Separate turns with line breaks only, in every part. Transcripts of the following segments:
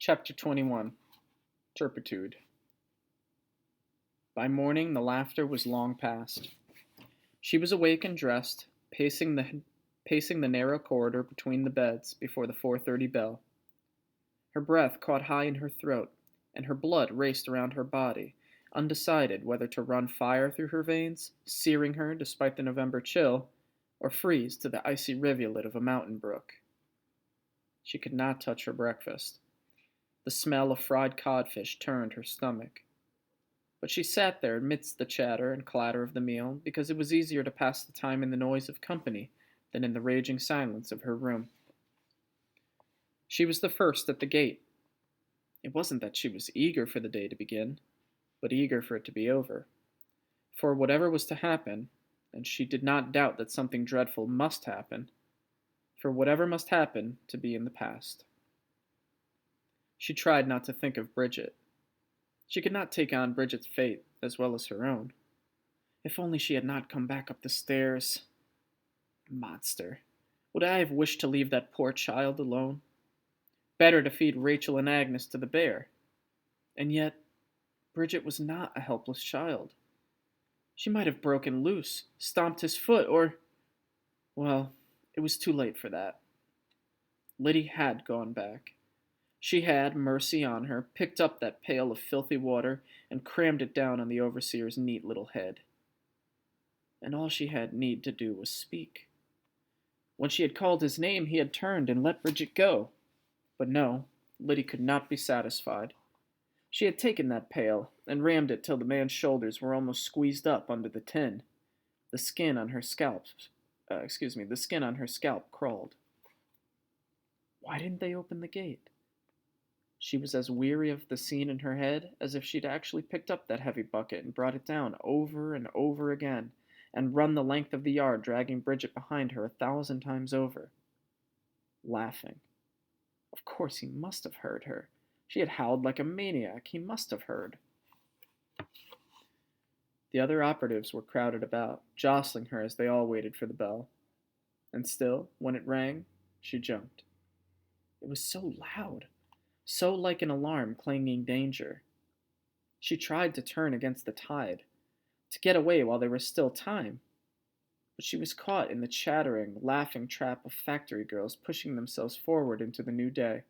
Chapter 21 Turpitude. By morning the laughter was long past. She was awake and dressed, pacing the narrow corridor between the beds before the 4:30 bell. Her breath caught high in her throat, and her blood raced around her body, undecided whether to run fire through her veins, searing her despite the November chill, or freeze to the icy rivulet of a mountain brook. She could not touch her breakfast. The smell of fried codfish turned her stomach. But she sat there amidst the chatter and clatter of the meal because it was easier to pass the time in the noise of company than in the raging silence of her room. She was the first at the gate. It wasn't that she was eager for the day to begin, but eager for it to be over. For whatever was to happen, and she did not doubt that something dreadful must happen, for whatever must happen to be in the past. She tried not to think of Bridget. She could not take on Bridget's fate as well as her own. If only she had not come back up the stairs. Monster. Would I have wished to leave that poor child alone? Better to feed Rachel and Agnes to the bear. And yet, Bridget was not a helpless child. She might have broken loose, stomped his foot, or... Well, it was too late for that. Lyddie had gone back. She had, mercy on her, picked up that pail of filthy water and crammed it down on the overseer's neat little head. And all she had need to do was speak. When she had called his name, he had turned and let Bridget go. But no, Lyddie could not be satisfied. She had taken that pail and rammed it till the man's shoulders were almost squeezed up under the tin. The skin on her scalp crawled. Why didn't they open the gate? She was as weary of the scene in her head as if she'd actually picked up that heavy bucket and brought it down over and over again, and run the length of the yard, dragging Bridget behind her 1,000 times over. Laughing. Of course he must have heard her. She had howled like a maniac. He must have heard. The other operatives were crowded about, jostling her as they all waited for the bell. And still, when it rang, she jumped. It was so loud. So like an alarm clanging danger. She tried to turn against the tide, to get away while there was still time. But she was caught in the chattering, laughing trap of factory girls pushing themselves forward into the new day.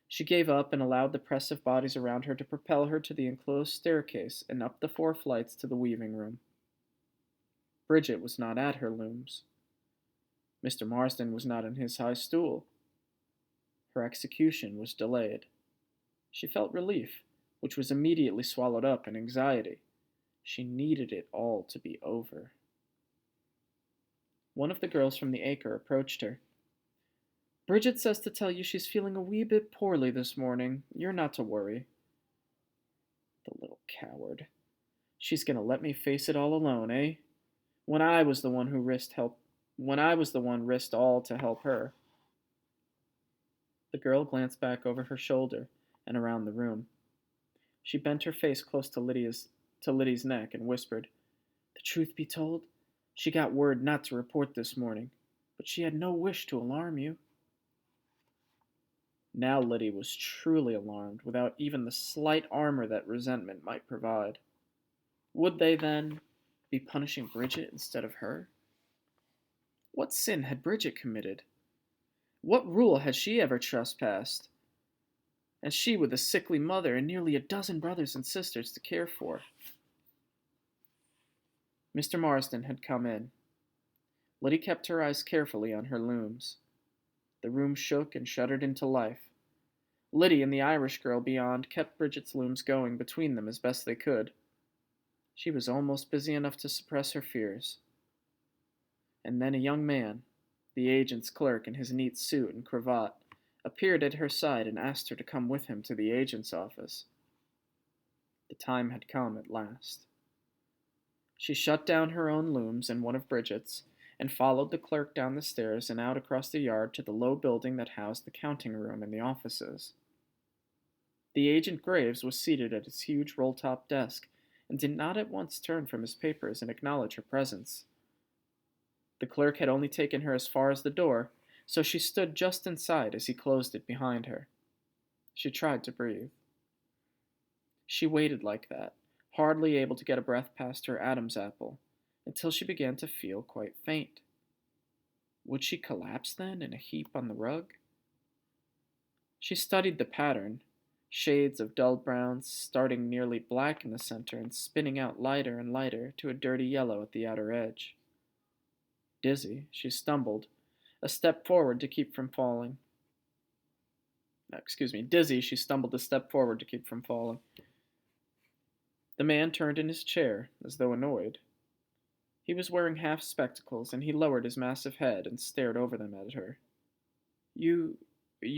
She gave up and allowed the press of bodies around her to propel her to the enclosed staircase and up the 4 flights to the weaving room. Bridget was not at her looms. Mr. Marsden was not in his high stool. Her execution was delayed. She felt relief, which was immediately swallowed up in anxiety. She needed it all to be over. One of the girls from the acre approached her. "Bridget says to tell you she's feeling a wee bit poorly this morning. You're not to worry." The little coward. She's going to let me face it all alone, eh? When I was the one risked all to help her. The girl glanced back over her shoulder and around the room. She bent her face close to Lyddie's neck and whispered, "The truth be told, she got word not to report this morning, but she had no wish to alarm you." Now Lyddie was truly alarmed, without even the slight armor that resentment might provide. Would they, then, be punishing Bridget instead of her? What sin had Bridget committed? What rule had she ever trespassed? And she with a sickly mother and nearly a dozen brothers and sisters to care for. Mr. Marsden had come in. Lyddie kept her eyes carefully on her looms. The room shook and shuddered into life. Lyddie and the Irish girl beyond kept Bridget's looms going between them as best they could. She was almost busy enough to suppress her fears. And then a young man, the agent's clerk in his neat suit and cravat, appeared at her side and asked her to come with him to the agent's office. The time had come at last. She shut down her own looms and one of Bridget's, and followed the clerk down the stairs and out across the yard to the low building that housed the counting room and the offices. The agent Graves was seated at his huge roll-top desk, and did not at once turn from his papers and acknowledge her presence. The clerk had only taken her as far as the door, so she stood just inside as he closed it behind her. She tried to breathe. She waited like that, hardly able to get a breath past her Adam's apple, until she began to feel quite faint. Would she collapse then in a heap on the rug? She studied the pattern, shades of dull browns starting nearly black in the center and spinning out lighter and lighter to a dirty yellow at the outer edge. Dizzy, she stumbled, a step forward to keep from falling. Dizzy, she stumbled a step forward to keep from falling. The man turned in his chair, as though annoyed. He was wearing half spectacles, and he lowered his massive head and stared over them at her. You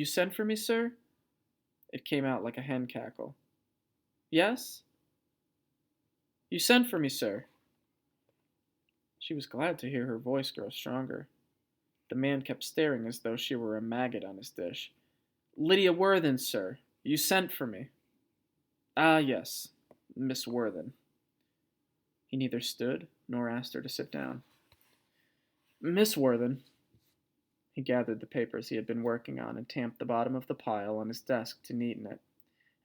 sent for me, sir? It came out like a hen cackle. Yes? You sent for me, sir? She was glad to hear her voice grow stronger. The man kept staring as though she were a maggot on his dish. Lydia Worthen, sir. You sent for me. Ah, yes, Miss Worthen. He neither stood nor asked her to sit down. Miss Worthen. He gathered the papers he had been working on and tamped the bottom of the pile on his desk to neaten it,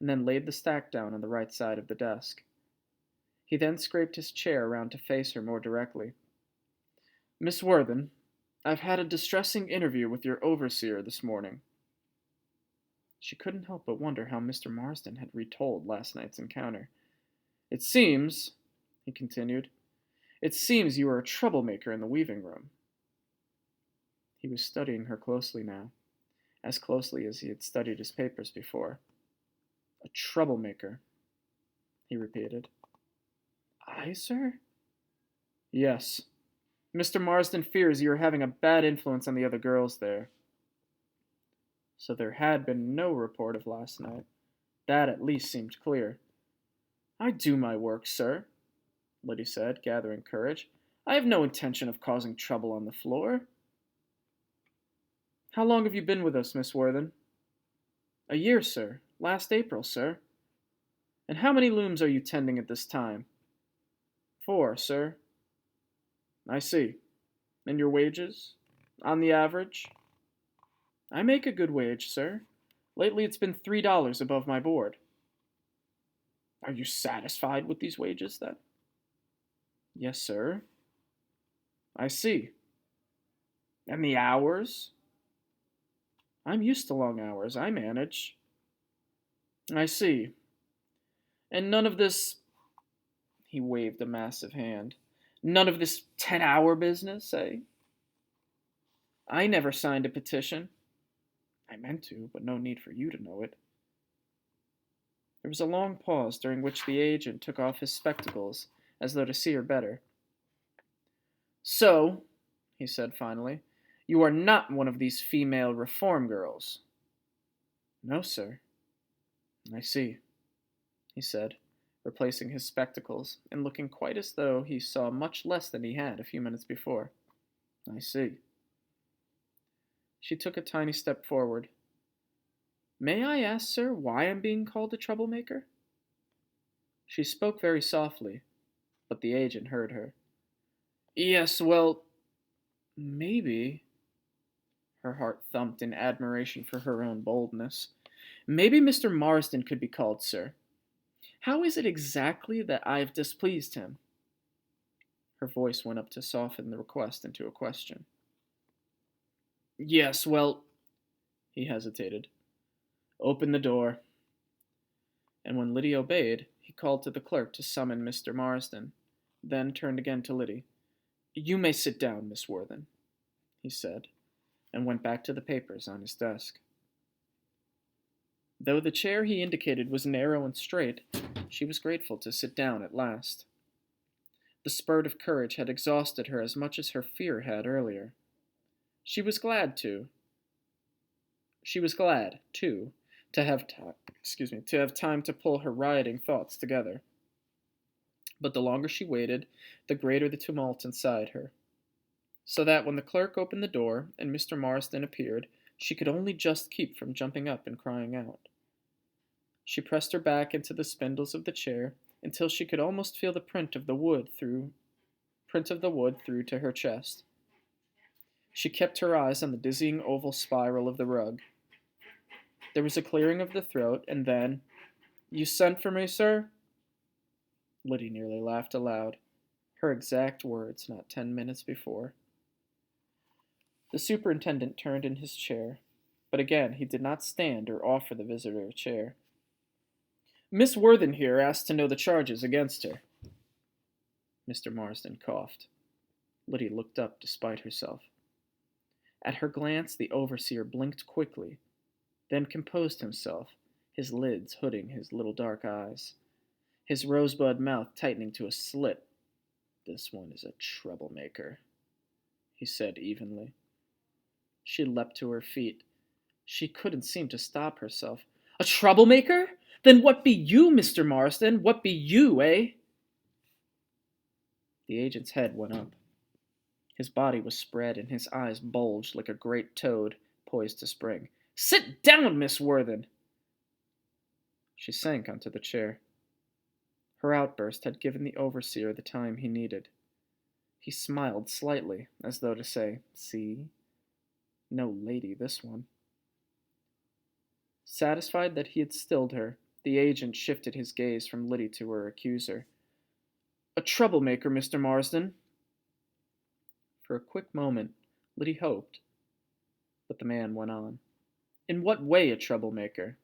and then laid the stack down on the right side of the desk. He then scraped his chair around to face her more directly. Miss Worthen, I've had a distressing interview with your overseer this morning. She couldn't help but wonder how Mr. Marsden had retold last night's encounter. It seems, he continued, it seems you are a troublemaker in the weaving room. He was studying her closely now, as closely as he had studied his papers before. A troublemaker, he repeated. I, sir? Yes. Mr. Marsden fears you are having a bad influence on the other girls there. So there had been no report of last night. That at least seemed clear. I do my work, sir, Lyddie said, gathering courage. I have no intention of causing trouble on the floor. How long have you been with us, Miss Worthen? A year, sir. Last April, sir. And how many looms are you tending at this time? 4, sir. I see. And your wages? On the average? I make a good wage, sir. Lately it's been $3 above my board. Are you satisfied with these wages, then? Yes, sir. I see. And the hours? I'm used to long hours. I manage. I see. And none of this... He waved a massive hand. None of this 10-hour business, eh? I never signed a petition. I meant to, but no need for you to know it. There was a long pause during which the agent took off his spectacles, as though to see her better. So, he said finally, you are not one of these female reform girls. No, sir. I see, he said, replacing his spectacles and looking quite as though he saw much less than he had a few minutes before. I see. She took a tiny step forward. May I ask, sir, why I'm being called a troublemaker? She spoke very softly, but the agent heard her. Yes, well, maybe... Her heart thumped in admiration for her own boldness. Maybe Mr. Marsden could be called, sir. How is it exactly that I've displeased him? Her voice went up to soften the request into a question. Yes, well, he hesitated. Open the door. And when Lyddie obeyed, he called to the clerk to summon Mr. Marsden, then turned again to Lyddie. You may sit down, Miss Worthen, he said, and went back to the papers on his desk. Though the chair he indicated was narrow and straight, she was grateful to sit down at last. The spurt of courage had exhausted her as much as her fear had earlier. She was glad, too, to have time to pull her rioting thoughts together. But the longer she waited, the greater the tumult inside her. So that when the clerk opened the door and Mr. Marsden appeared, she could only just keep from jumping up and crying out. She pressed her back into the spindles of the chair until she could almost feel the print of the wood through to her chest. She kept her eyes on the dizzying oval spiral of the rug. There was a clearing of the throat, and then, "You sent for me, sir?" Lyddie nearly laughed aloud. Her exact words, not 10 minutes before. The superintendent turned in his chair, but again he did not stand or offer the visitor a chair. "Miss Worthen here asked to know the charges against her." Mr. Marsden coughed. Lyddie looked up despite herself. At her glance the overseer blinked quickly, then composed himself, his lids hooding his little dark eyes, his rosebud mouth tightening to a slit. "This one is a troublemaker," he said evenly. She leapt to her feet. She couldn't seem to stop herself. "A troublemaker? Then what be you, Mr. Marsden? What be you, eh?" The agent's head went up. His body was spread and his eyes bulged like a great toad poised to spring. "Sit down, Miss Worthen!" She sank onto the chair. Her outburst had given the overseer the time he needed. He smiled slightly, as though to say, "See? No lady, this one." Satisfied that he had stilled her, the agent shifted his gaze from Lyddie to her accuser. "A troublemaker, Mr. Marsden." For a quick moment, Lyddie hoped, but the man went on. "In what way a troublemaker?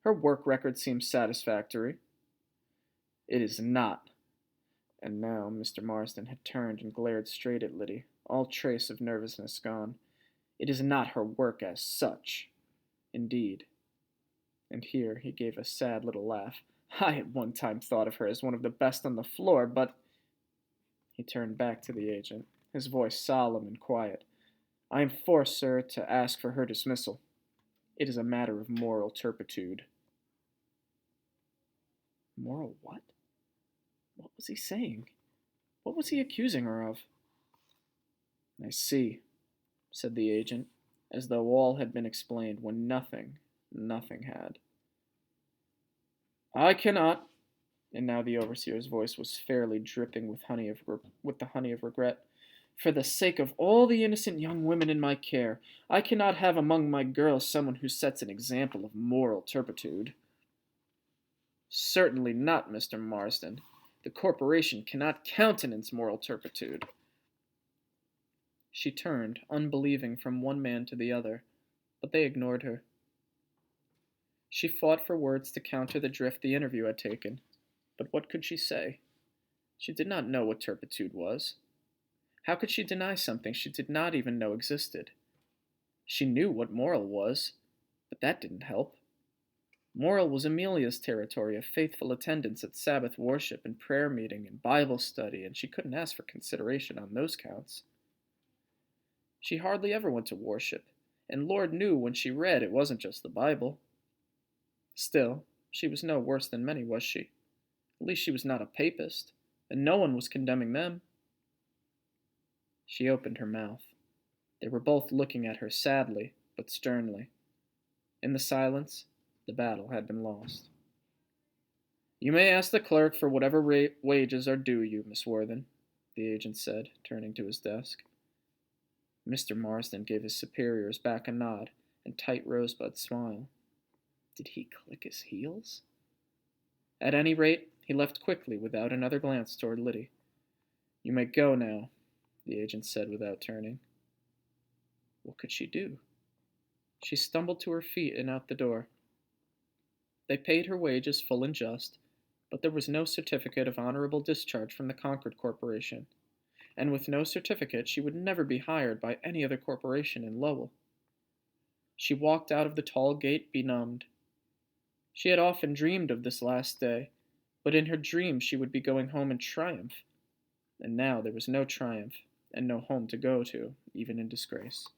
Her work record seems satisfactory." "It is not." And now Mr. Marsden had turned and glared straight at Lyddie, all trace of nervousness gone. "It is not her work as such. Indeed." And here he gave a sad little laugh. "I at one time thought of her as one of the best on the floor, but—" He turned back to the agent, his voice solemn and quiet. "I am forced, sir, to ask for her dismissal. It is a matter of moral turpitude." Moral what? What was he saying? What was he accusing her of? "I see," said the agent, as though all had been explained when nothing had. "I cannot," and now the overseer's voice was fairly dripping with the honey of regret. "For the sake of all the innocent young women in my care, I cannot have among my girls someone who sets an example of moral turpitude." "Certainly not, Mr. Marsden. The corporation cannot countenance moral turpitude." She turned, unbelieving, from one man to the other, but they ignored her. She fought for words to counter the drift the interview had taken, but what could she say? She did not know what turpitude was. How could she deny something she did not even know existed? She knew what moral was, but that didn't help. Moral was Amelia's territory of faithful attendance at Sabbath worship and prayer meeting and Bible study, and she couldn't ask for consideration on those counts. She hardly ever went to worship, and Lord knew when she read it wasn't just the Bible. Still, she was no worse than many, was she? At least she was not a papist, and no one was condemning them. She opened her mouth. They were both looking at her sadly, but sternly. In the silence, the battle had been lost. "You may ask the clerk for whatever wages are due you, Miss Worthen," the agent said, turning to his desk. Mr. Marsden gave his superiors back a nod and tight rosebud smile. Did he click his heels? At any rate, he left quickly without another glance toward Lyddie. "You may go now," the agent said without turning. What could she do? She stumbled to her feet and out the door. They paid her wages full and just, but there was no certificate of honorable discharge from the Concord Corporation, and with no certificate she would never be hired by any other corporation in Lowell. She walked out of the tall gate benumbed. She had often dreamed of this last day, but in her dreams she would be going home in triumph, and now there was no triumph and no home to go to, even in disgrace.